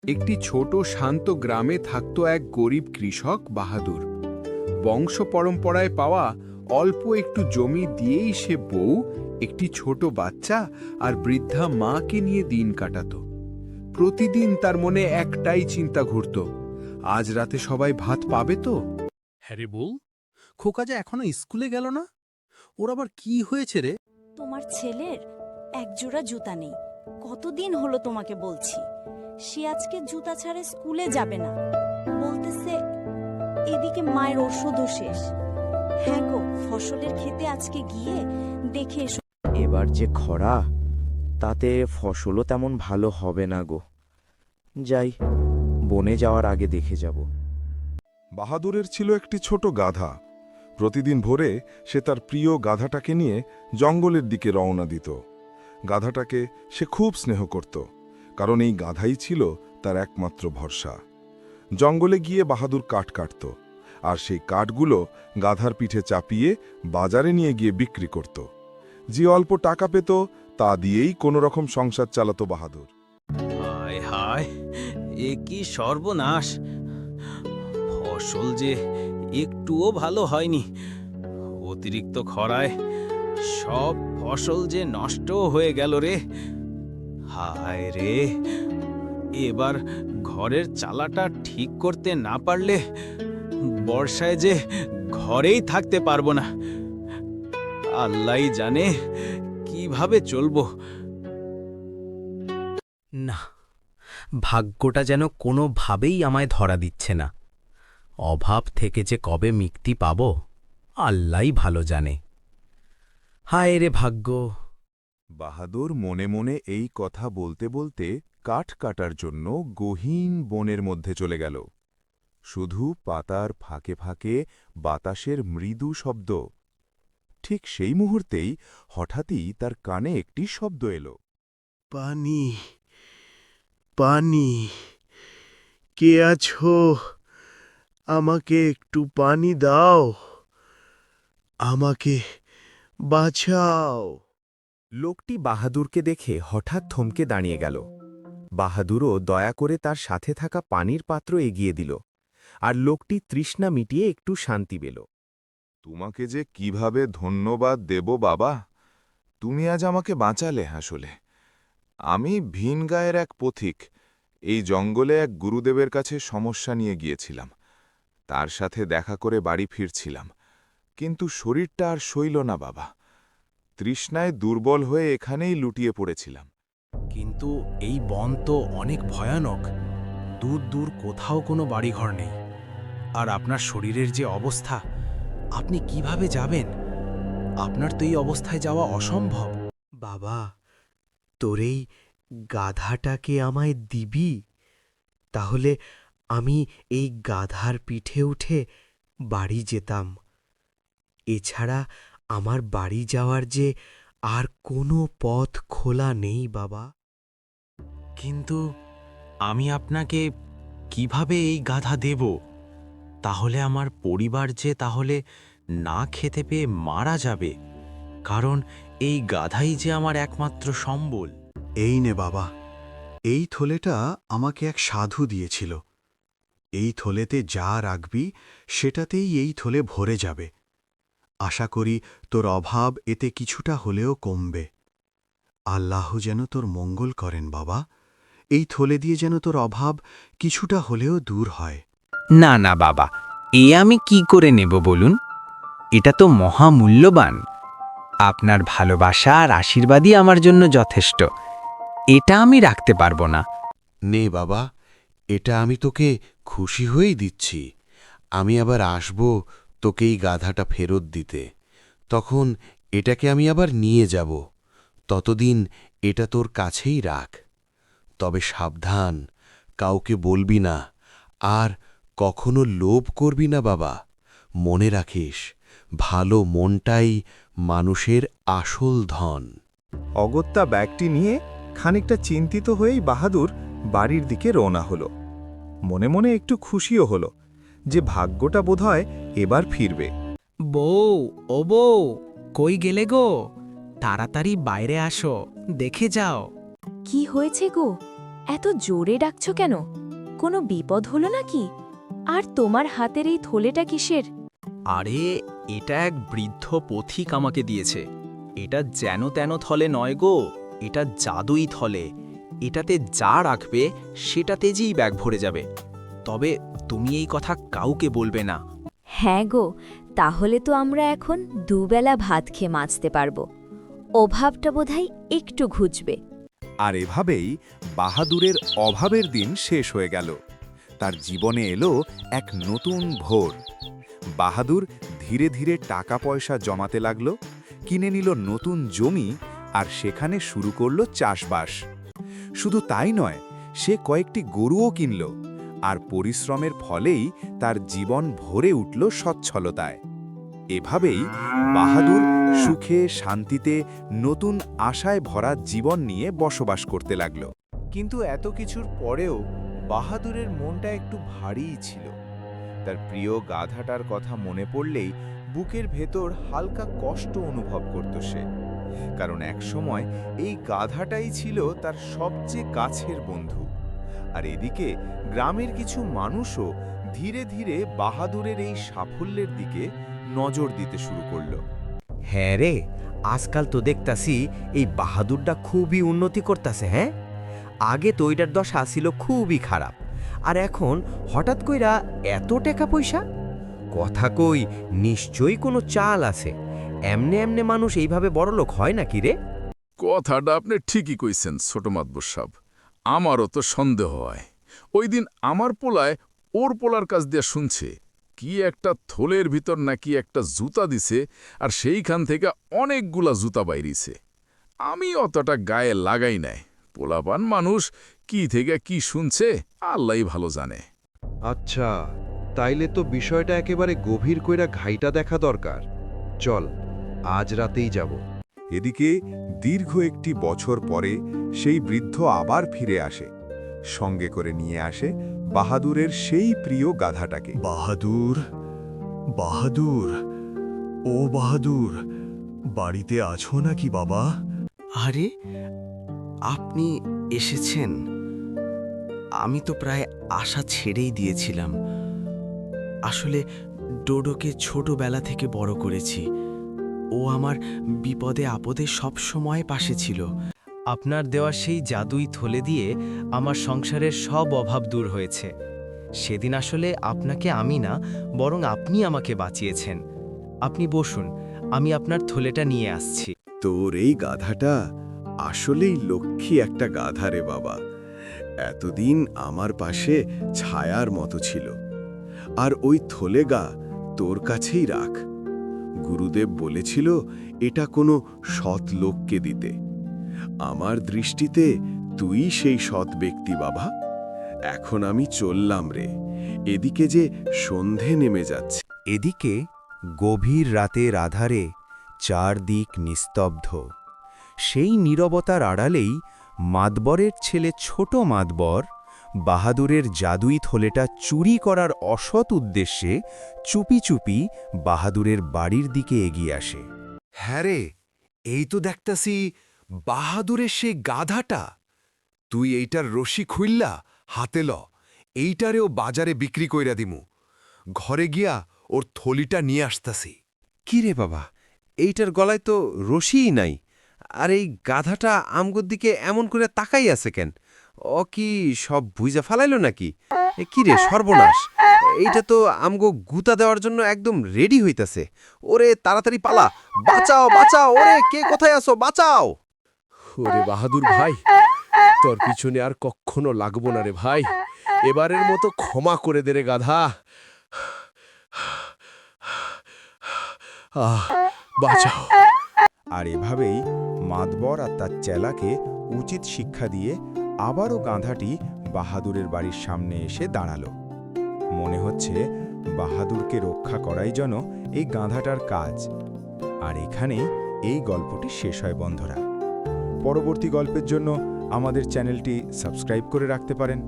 একটি ছোট শান্ত গ্রামে থাকত এক গরিব কৃষক বাহাদুর। বংশ পরম্পরায় পাওয়া অল্প একটু জমি দিয়েই সে বউ, একটি ছোট বাচ্চা আর বৃদ্ধা মাকে নিয়ে দিন কাটাত। প্রতিদিন তার মনে একটাই চিন্তা ঘুরত, আজ রাতে সবাই ভাত পাবে তো? হ্যাঁ রে বউ, খোকা যে এখনো স্কুলে গেল না? ওর আবার কি হয়েছে রে? তোমার ছেলের একজোড়া জুতা নেই। কতদিন হলো তোমাকে বলছি, সে আজকে জুতা ছাড়া স্কুলে যাবে না। বলতেছে এদিকে মায়ের ওষুধও শেষ। হ্যাঁ গো, ফসলের ক্ষেতে আজকে গিয়ে দেখে এসো। এবার যে খরা, তাতে ফসলও তেমন ভালো হবে না গো। যাই, বনে যাওয়ার আগে দেখে যাব। বাহাদুরের ছিল একটি ছোট গাধা। প্রতিদিন ভোরে সে তার প্রিয় গাধাটাকে নিয়ে জঙ্গলের দিকে রওনা দিত। গাধাটাকে সে খুব স্নেহ করত, কারণ এই গাধাই ছিল তার একমাত্র ভরসা। জঙ্গলে গিয়ে বাহাদুর কাঠ কাটত, আর সেই কাঠগুলো গাধার পিঠে চাপিয়ে বাজারে নিয়ে গিয়ে বিক্রি করত। যে অল্প টাকা পেত তা দিয়েই কোনো রকম সংসার চালাতো বাহাদুর। হায় হায়, এ কি সর্বনাশ! ফসল যে একটুও ভালো হয়নি। অতিরিক্ত খরায় সব ফসল যে নষ্ট হয়ে গেল রে। হায় রে, এবার ঘরের চালাটা ঠিক করতে না পারলে বর্ষায় যে ঘরেই থাকতে পারবো না। আল্লাহই জানে কিভাবে চলবো। না, ভাগ্যটা যেন কোনোভাবেই আমায় ধরা দিচ্ছে না। অভাব থেকে যে কবে মুক্তি পাব, আল্লাহই ভালো জানে। হায় রে ভাগ্য! বাহাদুর মনে মনে এই কথা বলতে বলতে কাঠ কাটার জন্য গহীন বনের মধ্যে চলে গেল। শুধু পাতার ফাঁকে ফাঁকে বাতাসের মৃদু শব্দ। ঠিক সেই মুহূর্তেই হঠাৎই তার কানে একটি শব্দ এলো। পানি, পানি, কে আছো? আমাকে একটু পানি দাও, আমাকে বাঁচাও। লোকটি বাহাদুরকে দেখে হঠাৎ থমকে দাঁড়িয়ে গেল। বাহাদুরও দয়া করে তার সাথে থাকা পানির পাত্র এগিয়ে দিল, আর লোকটি তৃষ্ণা মিটিয়ে একটু শান্তি পেল। তোমাকে যে কিভাবে ধন্যবাদ দেব বাবা, তুমি আজ আমাকে বাঁচালে। আসলে আমি ভিন গায়ের এক পথিক। এই জঙ্গলে এক গুরুদেবের কাছে সমস্যা নিয়ে গিয়েছিলাম। তার সাথে দেখা করে বাড়ি ফিরছিলাম, কিন্তু শরীরটা আর সইল না বাবা। তৃষ্ণায় দুর্বল হয়ে এখানেই লুটিয়ে পড়েছিলাম। কিন্তু এই বন তো অনেক ভয়ানক। দূর দূর কোথাও কোনো বাড়িঘর নেই। আর আপনার শরীরের যে অবস্থা, আপনি কিভাবে যাবেন? আপনার তো এই অবস্থায় যাওয়া অসম্ভব। বাবা, তোর এই গাধাটাকে আমায় দিবি? তাহলে আমি এই গাধার পিঠে উঠে বাড়ি যেতাম। এছাড়া আমার বাড়ি যাওয়ার যে আর কোনো পথ খোলা নেই বাবা। কিন্তু আমি আপনাকে কিভাবে এই গাধা দেব? তাহলে আমার পরিবার যে তাহলে না খেতে পেয়ে মারা যাবে, কারণ এই গাধাই যে আমার একমাত্র সম্বল। এই নে বাবা, এই থলেটা আমাকে এক সাধু দিয়েছিল। এই থলেতে যা রাখবি সেটাতেই এই থলে ভরে যাবে। আশা করি তোর অভাব এতে কিছুটা হলেও কমবে। আল্লাহ যেন তোর মঙ্গল করেন বাবা। এই থলে দিয়ে যেন তোর অভাব কিছুটা হলেও দূর হয়। না না বাবা, এ আমি কি করে নেব বলুন? এটা তো মহামূল্যবান। আপনার ভালোবাসা আর আশীর্বাদই আমার জন্য যথেষ্ট। এটা আমি রাখতে পারবো না। নে বাবা, এটা আমি তোকে খুশি হয়েই দিচ্ছি। আমি আবার আসব তোকে এই গাধাটা ফেরত দিতে। তখন এটাকে আমি আবার নিয়ে যাব। ততদিন এটা তোর কাছেই রাখ। তবে সাবধান, কাউকে বলবি না, আর কখনো লোভ করবি না বাবা। মনে রাখিস, ভালো মনটাই মানুষের আসল ধন। অগত্যা ব্যাগটি নিয়ে খানিকটা চিন্তিত হয়েই বাহাদুর বাড়ির দিকে রওনা হল। মনে মনে একটু খুশিও হল যে ভাগ্যটা বোধহয় এবার ফিরবে। বউ, ও বউ, কই গেলে গো? তাড়াতাড়ি বাইরে আসো, দেখে যাও। কি হয়েছে গো? এত জোরে ডাকছো কেন? কোনো বিপদ হলো নাকি? আর তোমার হাতের এই থলেটা কিসের? আরে, এটা এক বৃদ্ধ পথিক আমাকে দিয়েছে। এটা যেন তেন থলে নয় গো, এটা জাদুই থলে। এটাতে যা রাখবে সেটাতে যেই ব্যাগ ভরে যাবে। তবে তুমি এই কথা কাউকে বলবে না। হ্যাঁ গো, তাহলে তো আমরা এখন দুবেলা ভাত খেয়ে বাঁচতে পারবো। অভাবটা বোধহয় একটু ঘুচবে। আর এভাবেই বাহাদুরের অভাবের দিন শেষ হয়ে গেল। তার জীবনে এলো এক নতুন ভোর। বাহাদুর ধীরে ধীরে টাকা পয়সা জমাতে লাগল, কিনে নিল নতুন জমি আর সেখানে শুরু করল চাষবাস। শুধু তাই নয়, সে কয়েকটি গরুও কিনল, আর পরিশ্রমের ফলেই তার জীবন ভরে উঠল সচ্ছলতায়। এভাবেই বাহাদুর সুখে শান্তিতে নতুন আশায় ভরা জীবন নিয়ে বসবাস করতে লাগল। কিন্তু এত কিছুর পরেও বাহাদুরের মনটা একটু ভারীই ছিল। তার প্রিয় গাধাটার কথা মনে পড়লেই বুকের ভেতর হালকা কষ্ট অনুভব করত সে, কারণ একসময় এই গাধাটাই ছিল তার সবচেয়ে কাছের বন্ধু। আর এদিকে গ্রামের কিছু মানুষও ধীরে ধীরে বাহাদুরের এই সাফল্যের দিকে নজর দিতে শুরু করল। হ্যাঁ রে, আজকাল তো দেখতাছি এই বাহাদুরটা খুবই উন্নতি করতেছে। হ্যাঁ, আগে তো ওইটার দশা ছিল খুবই খারাপ, আর এখন হঠাৎ কইরা এত টাকা পয়সা। কথা কই, নিশ্চয়ই কোনো চাল আছে। এমনে এমনে মানুষ এইভাবে বড়লোক হয় নাকি রে? কথাটা আপনি ঠিকই কইছেন ছোট মাতবর সাহেব। আমারও তো সন্দেহ হয়। ওই দিন আমার পোলায় ওর পোলার কাছ দিয়ে শুনছে কি একটা থলের ভিতর নাকি একটা জুতা দিছে, আর সেইখান থেকে অনেকগুলা জুতা বাইরিছে। আমি অতটা গায়ে লাগাই নাই। পোলাপান মানুষ কি থেকে কি শুনছে আল্লাহই ভালো জানে। আচ্ছা, তাইলে তো বিষয়টা একেবারে গভীর কইরা ঘাইটা দেখা দরকার। চল, আজ রাতেই যাব। এদিকে দীর্ঘ একটি বছর পরে সেই বৃদ্ধ আবার ফিরে আসে। সঙ্গে করে নিয়ে আসে বাহাদুরের সেই প্রিয় গাধাটাকে। বাহাদুর, বাহাদুর, ও বাহাদুর, বাড়িতে আছো নাকি বাবা? আরে, আপনি এসেছেন? আমি তো প্রায় আশা ছেড়েই দিয়েছিলাম। আসলে ডোডোকে ছোটবেলা থেকে বড় করেছি। ও আমার বিপদে আপদে সব সময় পাশে ছিল। আপনার দেওয়া সেই জাদুই থলে দিয়ে আমার সংসারের সব অভাব দূর হয়েছে। সেদিন আসলে আপনাকে আমি না, বরং আপনি আমাকে বাঁচিয়েছেন। আপনি বসুন, আমি আপনার থলেটা নিয়ে আসছি। তোর এই গাধাটা আসলেই লক্ষ্মী একটা গাধা রে বাবা। এতদিন আমার পাশে ছায়ার মতো ছিল। আর ওই থলে গা তোর কাছেই রাখ। গুরুদেব বলেছিল এটা কোনো সৎ লোককে দিতে। আমার দৃষ্টিতে তুই সেই সৎ ব্যক্তি বাবা। এখন আমি চললাম রে, এদিকে যে সন্ধে নেমে যাচ্ছে। এদিকে গভীর রাতের আধারে চারদিক নিস্তব্ধ। সেই নীরবতার আড়ালেই মাতবরের ছেলে ছোট মাতবর বাহাদুরের জাদুই থলেটা চুরি করার অসৎ উদ্দেশ্যে চুপি চুপি বাহাদুরের বাড়ির দিকে এগিয়ে আসে। হ্যাঁ রে, এই তো দেখতাছি বাহাদুরের সেই গাধাটা। তুই এইটার রশি খুইল্লা হাতে ল, এইটারেও বাজারে বিক্রি কইরা দিমু। ঘরে গিয়া ওর থলিটা নিয়ে আসতাছি। কি রে বাবা, এইটার গলায় তো রশিই নাই, আর এই গাধাটা আমগোর দিকে এমন করে তাকাই আছে কেন? ও কি সব বুঝা ফালাইল নাকি? কি রে সর্বনাশ, এইটা তো আমগো গুতা দেওয়ার জন্য একদম রেডি হইতাছে। ওরে তাড়াতাড়ি পালা, বাঁচাও বাঁচাও, ওরে কে কোথায় আছো, বাঁচাও! ওরে বাহাদুর ভাই, তোর পিছনে আর কখনো লাগবো না রে ভাই। এবারের মতো ক্ষমা করে দে রে গাধা। বাঁচাও। আর এভাবেই মাতবর আর তার চেলাকে উচিত শিক্ষা দিয়ে আবারও গাধাটি বাহাদুরের বাড়ির সামনে এসে দাঁড়ালো। মনে হচ্ছে বাহাদুরকে রক্ষা করাই যেন এই গাধাটার কাজ। আর এখানে এই গল্পটি শেষ হয় বন্ধুরা। পরবর্তী গল্পের জন্য আমাদের চ্যানেলটি সাবস্ক্রাইব করে রাখতে পারেন।